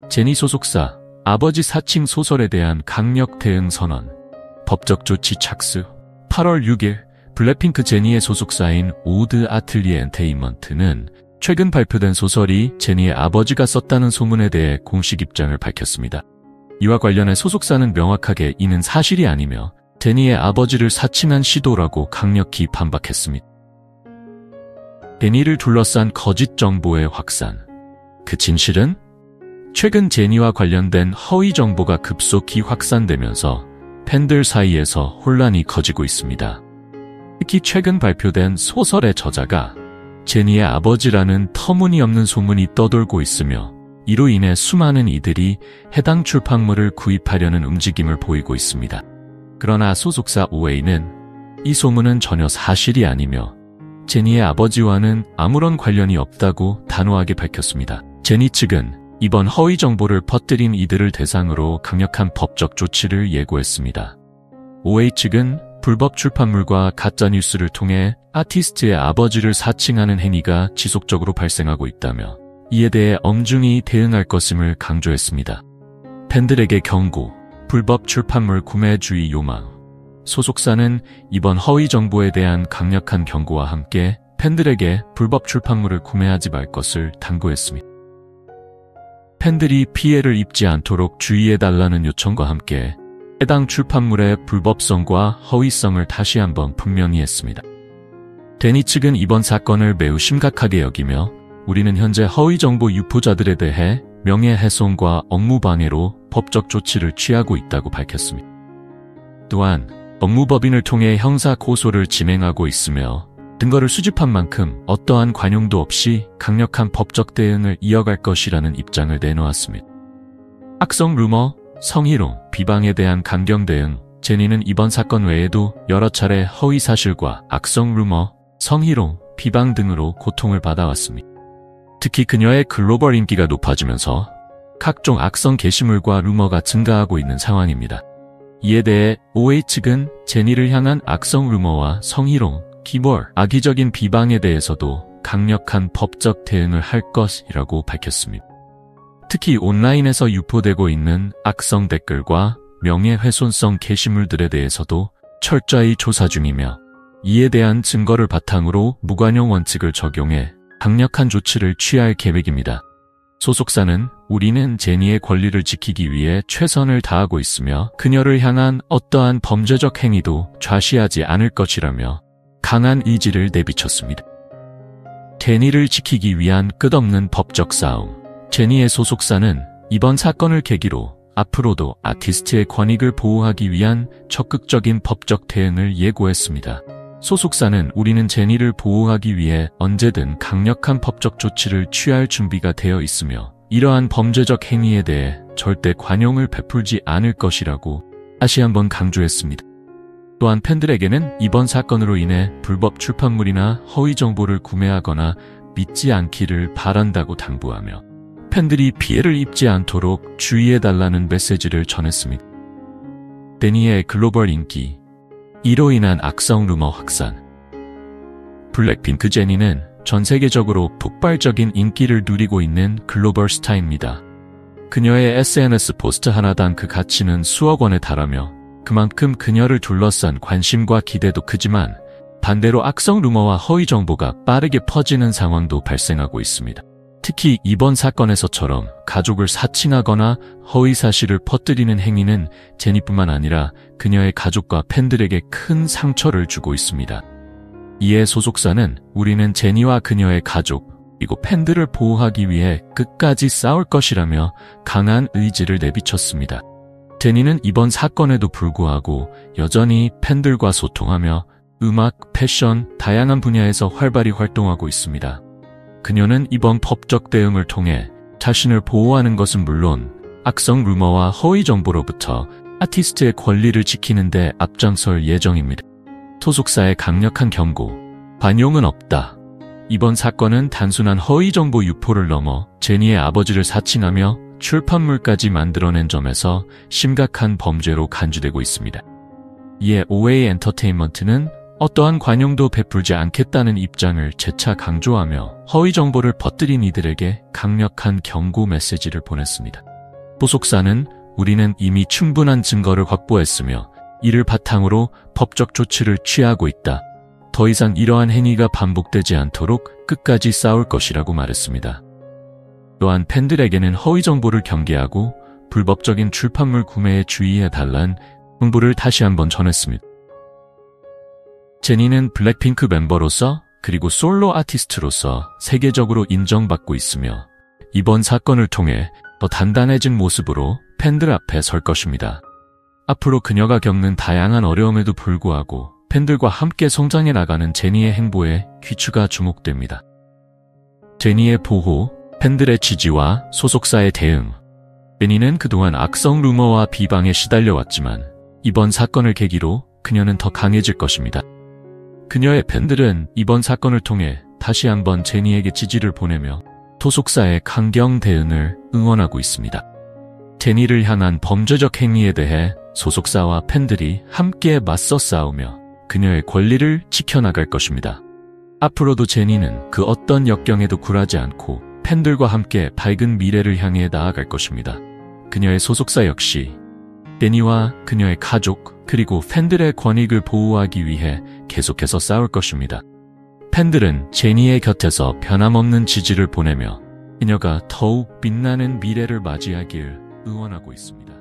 제니 소속사 아버지 사칭 소설에 대한 강력 대응 선언, 법적 조치 착수. 8월 6일 블랙핑크 제니의 소속사인 오드 아틀리에 엔테인먼트는 최근 발표된 소설이 제니의 아버지가 썼다는 소문에 대해 공식 입장을 밝혔습니다. 이와 관련해 소속사는 명확하게 이는 사실이 아니며 제니의 아버지를 사칭한 시도라고 강력히 반박했습니다. 제니를 둘러싼 거짓 정보의 확산. 그 진실은? 최근 제니와 관련된 허위 정보가 급속히 확산되면서 팬들 사이에서 혼란이 커지고 있습니다. 특히 최근 발표된 소설의 저자가 제니의 아버지라는 터무니없는 소문이 떠돌고 있으며 이로 인해 수많은 이들이 해당 출판물을 구입하려는 움직임을 보이고 있습니다. 그러나 소속사 OA는 이 소문은 전혀 사실이 아니며 제니의 아버지와는 아무런 관련이 없다고 단호하게 밝혔습니다. 제니 측은 이번 허위 정보를 퍼뜨린 이들을 대상으로 강력한 법적 조치를 예고했습니다. OA 측은 불법 출판물과 가짜뉴스를 통해 아티스트의 아버지를 사칭하는 행위가 지속적으로 발생하고 있다며 이에 대해 엄중히 대응할 것임을 강조했습니다. 팬들에게 경고, 불법 출판물 구매주의 요망. 소속사는 이번 허위 정보에 대한 강력한 경고와 함께 팬들에게 불법 출판물을 구매하지 말 것을 당부했습니다. 팬들이 피해를 입지 않도록 주의해달라는 요청과 함께 해당 출판물의 불법성과 허위성을 다시 한번 분명히 했습니다. 제니 측은 이번 사건을 매우 심각하게 여기며 우리는 현재 허위 정보 유포자들에 대해 명예훼손과 업무방해로 법적 조치를 취하고 있다고 밝혔습니다. 또한 법무법인을 통해 형사 고소를 진행하고 있으며 증거를 수집한 만큼 어떠한 관용도 없이 강력한 법적 대응을 이어갈 것이라는 입장을 내놓았습니다. 악성 루머, 성희롱, 비방에 대한 강경 대응. 제니는 이번 사건 외에도 여러 차례 허위 사실과 악성 루머, 성희롱, 비방 등으로 고통을 받아왔습니다. 특히 그녀의 글로벌 인기가 높아지면서 각종 악성 게시물과 루머가 증가하고 있는 상황입니다. 이에 대해 OA 측은 제니를 향한 악성 루머와 성희롱, 기벌, 악의적인 비방에 대해서도 강력한 법적 대응을 할 것이라고 밝혔습니다. 특히 온라인에서 유포되고 있는 악성 댓글과 명예훼손성 게시물들에 대해서도 철저히 조사 중이며 이에 대한 증거를 바탕으로 무관용 원칙을 적용해 강력한 조치를 취할 계획입니다. 소속사는 우리는 제니의 권리를 지키기 위해 최선을 다하고 있으며 그녀를 향한 어떠한 범죄적 행위도 좌시하지 않을 것이라며 강한 의지를 내비쳤습니다. 제니를 지키기 위한 끝없는 법적 싸움. 제니의 소속사는 이번 사건을 계기로 앞으로도 아티스트의 권익을 보호하기 위한 적극적인 법적 대응을 예고했습니다. 소속사는 우리는 제니를 보호하기 위해 언제든 강력한 법적 조치를 취할 준비가 되어 있으며 이러한 범죄적 행위에 대해 절대 관용을 베풀지 않을 것이라고 다시 한번 강조했습니다. 또한 팬들에게는 이번 사건으로 인해 불법 출판물이나 허위 정보를 구매하거나 믿지 않기를 바란다고 당부하며 팬들이 피해를 입지 않도록 주의해달라는 메시지를 전했습니다. 제니의 글로벌 인기, 이로 인한 악성 루머 확산. 블랙핑크 제니는 전 세계적으로 폭발적인 인기를 누리고 있는 글로벌 스타입니다. 그녀의 SNS 포스트 하나당 그 가치는 수억 원에 달하며 그만큼 그녀를 둘러싼 관심과 기대도 크지만 반대로 악성 루머와 허위 정보가 빠르게 퍼지는 상황도 발생하고 있습니다. 특히 이번 사건에서처럼 가족을 사칭하거나 허위 사실을 퍼뜨리는 행위는 제니뿐만 아니라 그녀의 가족과 팬들에게 큰 상처를 주고 있습니다. 이에 소속사는 우리는 제니와 그녀의 가족, 그리고 팬들을 보호하기 위해 끝까지 싸울 것이라며 강한 의지를 내비쳤습니다. 제니는 이번 사건에도 불구하고 여전히 팬들과 소통하며 음악, 패션, 다양한 분야에서 활발히 활동하고 있습니다. 그녀는 이번 법적 대응을 통해 자신을 보호하는 것은 물론 악성 루머와 허위 정보로부터 아티스트의 권리를 지키는 데 앞장설 예정입니다. 소속사의 강력한 경고, 관용은 없다. 이번 사건은 단순한 허위 정보 유포를 넘어 제니의 아버지를 사칭하며 출판물까지 만들어낸 점에서 심각한 범죄로 간주되고 있습니다. 이에 OA 엔터테인먼트는 어떠한 관용도 베풀지 않겠다는 입장을 재차 강조하며 허위 정보를 퍼뜨린 이들에게 강력한 경고 메시지를 보냈습니다. 소속사는 우리는 이미 충분한 증거를 확보했으며 이를 바탕으로 법적 조치를 취하고 있다. 더 이상 이러한 행위가 반복되지 않도록 끝까지 싸울 것이라고 말했습니다. 또한 팬들에게는 허위 정보를 경계하고 불법적인 출판물 구매에 주의해달란 홍보를 다시 한번 전했습니다. 제니는 블랙핑크 멤버로서 그리고 솔로 아티스트로서 세계적으로 인정받고 있으며 이번 사건을 통해 더 단단해진 모습으로 팬들 앞에 설 것입니다. 앞으로 그녀가 겪는 다양한 어려움에도 불구하고 팬들과 함께 성장해 나가는 제니의 행보에 귀추가 주목됩니다. 제니의 보호, 팬들의 지지와 소속사의 대응. 제니는 그동안 악성 루머와 비방에 시달려왔지만 이번 사건을 계기로 그녀는 더 강해질 것입니다. 그녀의 팬들은 이번 사건을 통해 다시 한번 제니에게 지지를 보내며 소속사의 강경 대응을 응원하고 있습니다. 제니를 향한 범죄적 행위에 대해 소속사와 팬들이 함께 맞서 싸우며 그녀의 권리를 지켜나갈 것입니다. 앞으로도 제니는 그 어떤 역경에도 굴하지 않고 팬들과 함께 밝은 미래를 향해 나아갈 것입니다. 그녀의 소속사 역시 제니와 그녀의 가족 그리고 팬들의 권익을 보호하기 위해 계속해서 싸울 것입니다. 팬들은 제니의 곁에서 변함없는 지지를 보내며 그녀가 더욱 빛나는 미래를 맞이하길 응원하고 있습니다.